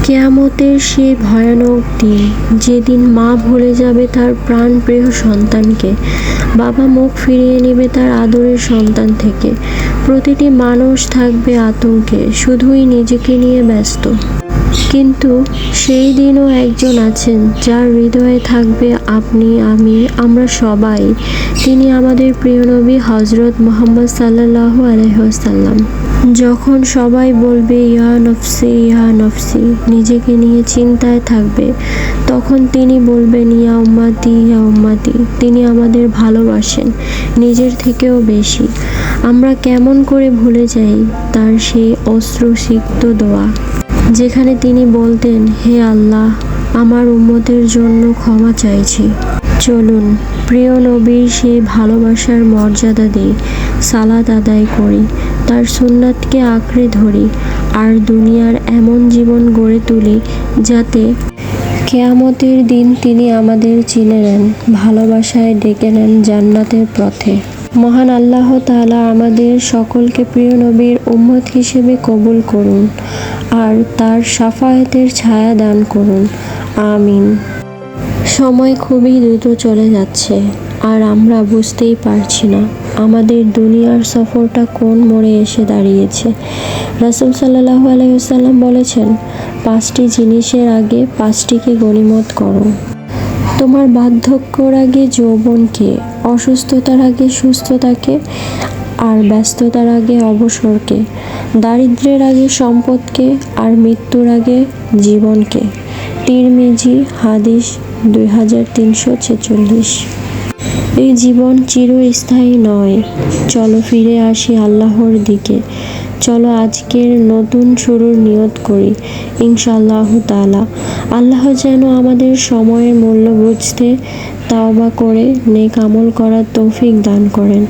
কিয়ামতের সেই ভয়ানক দিন, যেদিন মা ভুলে যাবে তার প্রাণপ্রিয় সন্তানকে, বাবা মুখ ফিরিয়ে নেবে তার আদরের সন্তান থেকে। প্রতিটি মানুষ থাকবে আতঙ্কে, শুধুই নিজেকে নিয়ে ব্যস্ত। কিন্তু সেই দিনও একজন আছেন যার হৃদয়ে থাকবে আপনি, আমি, আমরা সবাই। তিনি আমাদের প্রিয় নবী হযরত মুহাম্মদ সাল্লাল্লাহু আলাইহি ওয়াসাল্লাম। যখন সবাই বলবে ইয়া নফসি ইয়া নফসি, নিজেকে নিয়ে চিন্তায় থাকবে, তখন তিনি বলবেন ইয়া উম্মতি ইয়া উম্মতি। তিনি আমাদের ভালোবাসেন নিজের থেকেও বেশি। আমরা কেমন করে ভুলে যাই তার সেই অশ্রুসিক্ত দোয়া, যেখানে তিনি বলতেন, হে আল্লাহ, আমার উম্মতের জন্য ক্ষমা চাইছি। চলুন প্রিয় নবীর সেই ভালোবাসার মর্যাদা দিই, সালাত আদায় করি, তার সুন্নাতকে আঁকড়ে ধরি, আর দুনিয়ার এমন জীবন গড়ে তুলি যাতে কিয়ামতের দিন তিনি আমাদের চিনে নেন, ভালোবাসায় ডেকে নেন জান্নাতের পথে। মহান আল্লাহ তাআলা আমাদের সকলকে প্রিয় নবীর উম্মত হিসেবে কবুল করুন আর তার শাফায়াতের ছায়া দান করুন। আমিন। সময় খুবই দ্রুত চলে যাচ্ছে, আর আমরা বুঝতেই পারছি না আমাদের দুনিয়ার সফরটা কোন মোড়ে এসে দাঁড়িয়েছে। রাসূল সাল্লাল্লাহু আলাইহি ওয়াসাল্লাম বলেছেন, 5টি জিনিসের আগে 5টিকে গনিমত করো। তোমার বার্ধক্যর আগে যৌবনকে, অসুস্থতার আগে সুস্থতাকে, আর ব্যস্ততার আগে অবসরকে, দারিদ্র্যের আগে সম্পদকে, আর মৃত্যুর আগে জীবনকে। তিরমিজি হাদিস 2346। এই জীবন চিরস্থায়ী নয়। চলো ফিরে আসি আল্লাহর দিকে। চলো আজকের নতুন শুরুর নিয়ত করি ইনশাআল্লাহ তাআলা। আল্লাহ যেন আমাদের সময়ের মূল্য বুঝতে, তাওবা করে নেক আমল করার তৌফিক দান করেন।